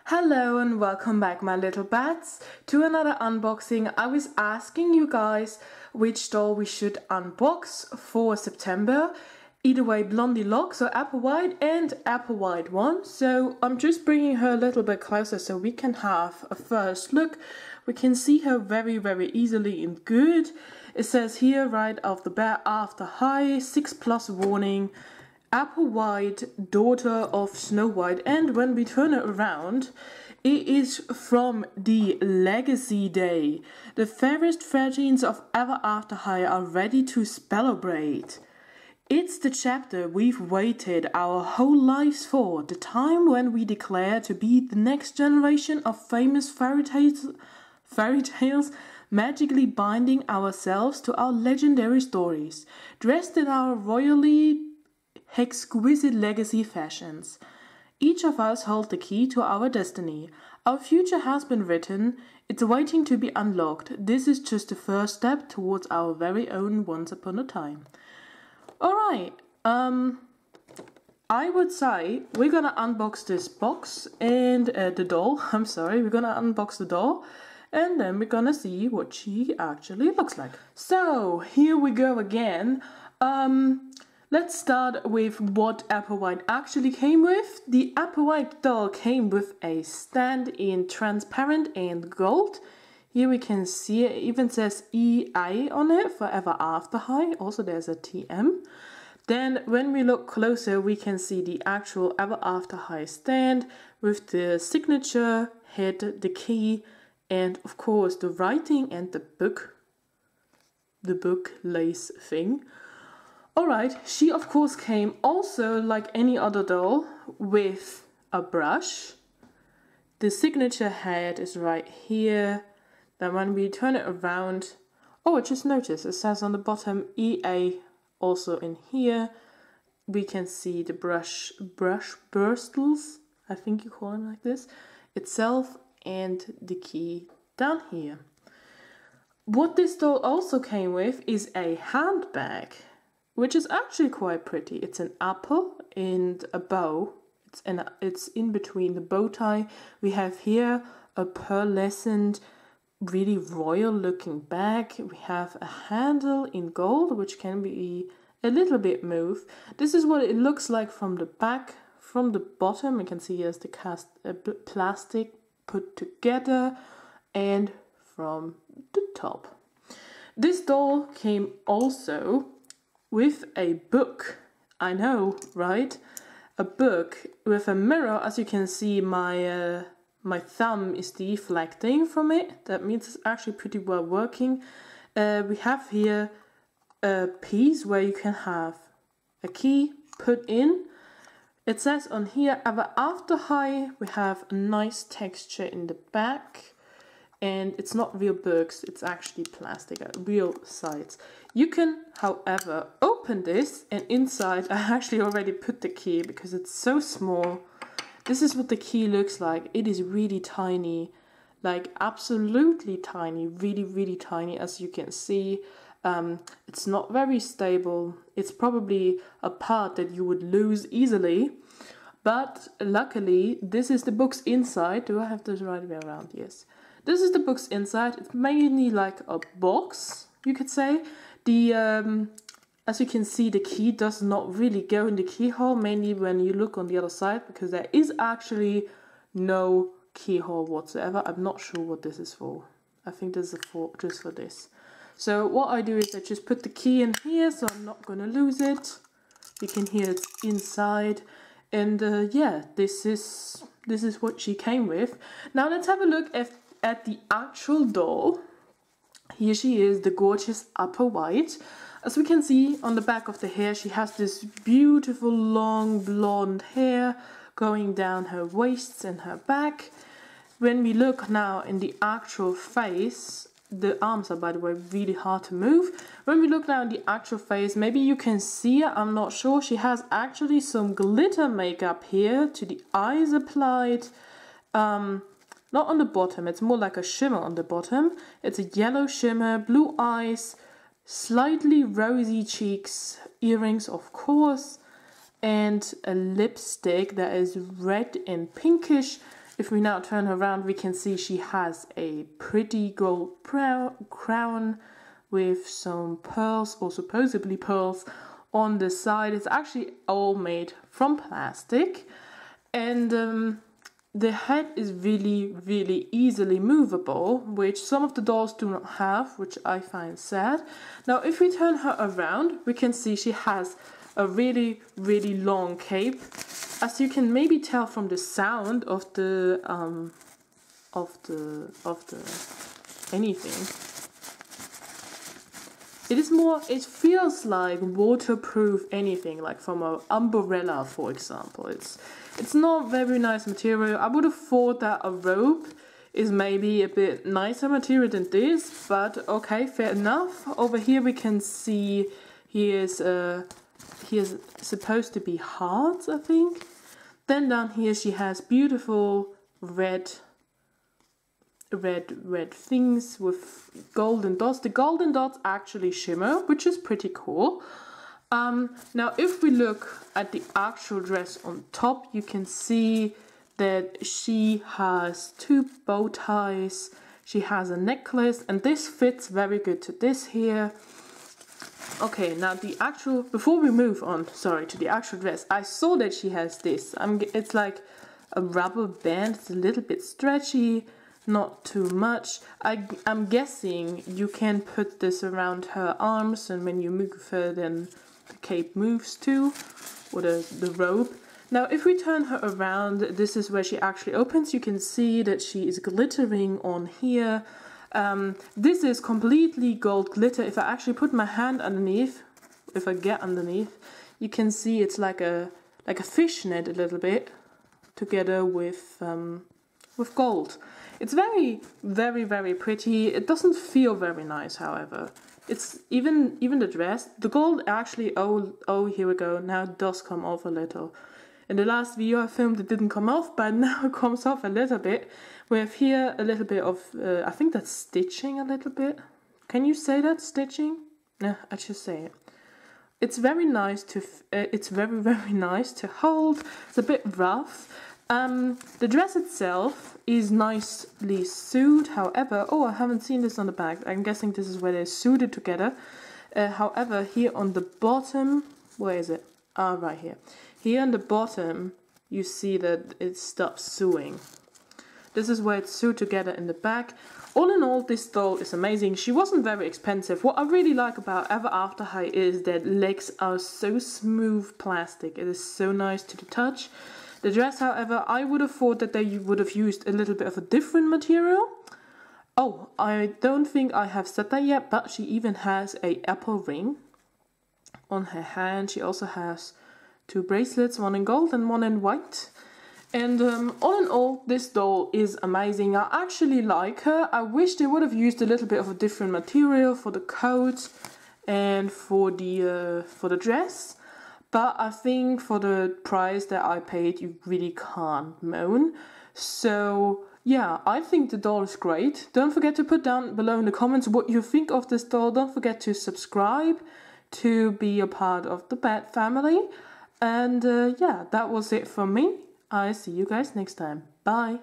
Hello and welcome back, my little bats, to another unboxing. I was asking you guys which doll we should unbox for September. Either way, Blondie Locks or Apple White and Apple White one. So I'm just bringing her a little bit closer so we can have a first look. We can see her very easily and good. It says here right off the bat, after high, 6+ warning. Apple White, daughter of Snow White, and when we turn it around, it is from the Legacy Day. The fairest virgins of Ever After High are ready to celebrate. It's the chapter we've waited our whole lives for, the time when we declare to be the next generation of famous fairy tales, magically binding ourselves to our legendary stories, dressed in our royally exquisite legacy fashions. Each of us hold the key to our destiny. Our future has been written. It's waiting to be unlocked. This is just the first step towards our very own Once Upon a Time. Alright, I would say we're gonna unbox this box and the doll. I'm sorry, we're gonna unbox the doll and then we're gonna see what she actually looks like. So, here we go again. Let's start with what Apple White actually came with. The Apple White doll came with a stand in transparent and gold. Here we can see it even says EI on it, Forever After High. Also there's a TM. Then when we look closer, we can see the actual Ever After High stand with the signature, head, the key, and of course the writing and the book lace thing. Alright, she of course came also, like any other doll, with a brush. The signature head is right here. Then when we turn it around, oh, I just noticed it says on the bottom EA also in here. We can see the brush bristles, I think you call them like this, itself, and the key down here. What this doll also came with is a handbag, which is actually quite pretty. It's an apple and a bow. It's in between the bow tie. We have here a pearlescent, really royal looking bag. We have a handle in gold, which can be a little bit moved. This is what it looks like from the back. From the bottom, you can see here's the plastic put together, and from the top. This doll came also with a book. I know, right? A book with a mirror. As you can see, my thumb is deflecting from it. That means it's actually pretty well working. We have here a piece where you can have a key put in. It says on here, Ever After High. We have a nice texture in the back. And it's not real books, it's actually plastic, real sides. You can, however, open this, and inside I actually already put the key because it's so small. This is what the key looks like. It is really tiny, like absolutely tiny, really tiny, as you can see. It's not very stable. It's probably a part that you would lose easily. But luckily, this is the book's inside. Do I have this right way around? Yes. This is the book's inside. It's mainly like a box, you could say. As you can see, the key does not really go in the keyhole, mainly when you look on the other side, because there is actually no keyhole whatsoever. I'm not sure what this is for. I think this is just for this. So what I do is I just put the key in here, so I'm not going to lose it. You can hear it's inside. And yeah, this is what she came with. Now let's have a look at the actual doll. Here she is, the gorgeous Apple White. As we can see on the back of the hair, she has this beautiful long blonde hair going down her waists and her back. When we look now in the actual face, the arms are, by the way, really hard to move. When we look now in the actual face, maybe you can see it, I'm not sure. She has actually some glitter makeup here to the eyes applied. Not on the bottom, it's more like a shimmer on the bottom. It's a yellow shimmer, blue eyes, slightly rosy cheeks, earrings of course, and a lipstick that is red and pinkish. If we now turn her around, we can see she has a pretty gold crown with some pearls, or supposedly pearls, on the side. It's actually all made from plastic, and the head is really easily movable, which some of the dolls do not have, which I find sad. Now if we turn her around, we can see she has a really long cape. As you can maybe tell from the sound of the anything, it feels like waterproof anything, like from an umbrella, for example. It's not very nice material. I would have thought that a robe is maybe a bit nicer material than this, but okay, fair enough. Over here we can see he is supposed to be hearts, I think. Then down here she has beautiful red things with golden dots. The golden dots actually shimmer, which is pretty cool. Now if we look at the actual dress on top, you can see that she has two bow ties, she has a necklace, and this fits very good to this here. Okay, now before we move on, to the actual dress, I saw that she has this. It's like a rubber band. It's a little bit stretchy, not too much. I'm guessing you can put this around her arms, and when you move her, then the cape moves too, or the robe. Now if we turn her around, this is where she actually opens. You can see that she is glittering on here. This is completely gold glitter. If I actually put my hand underneath, if I get underneath, you can see it's like a fishnet a little bit, together with gold. It's very pretty. It doesn't feel very nice, however. It's even the dress, the gold actually, oh here we go, now it does come off a little. In the last video I filmed it didn't come off, but now it comes off a little bit. We have here a little bit of, I think that's stitching a little bit. Can you say that, stitching? No, I just say it. It's very nice to, it's very nice to hold. It's a bit rough. The dress itself is nicely sewed, however, I haven't seen this on the back. I'm guessing this is where they're sewed it together. However, here on the bottom, where is it? Right here. Here on the bottom, you see that it stops sewing. This is where it's sewed together in the back. All in all, this doll is amazing. She wasn't very expensive. What I really like about Ever After High is that legs are so smooth plastic. It is so nice to the touch. The dress, however, I would have thought that they would have used a little bit of a different material. Oh, I don't think I have said that yet, but she even has an apple ring on her hand. She also has two bracelets, one in gold and one in white. And all in all, this doll is amazing. I actually like her. I wish they would have used a little bit of a different material for the coat and for the dress. But I think for the price that I paid, you really can't moan. So yeah, I think the doll is great. Don't forget to put down below in the comments what you think of this doll. Don't forget to subscribe to be a part of the Bat family. And yeah, that was it from me. I'll see you guys next time. Bye.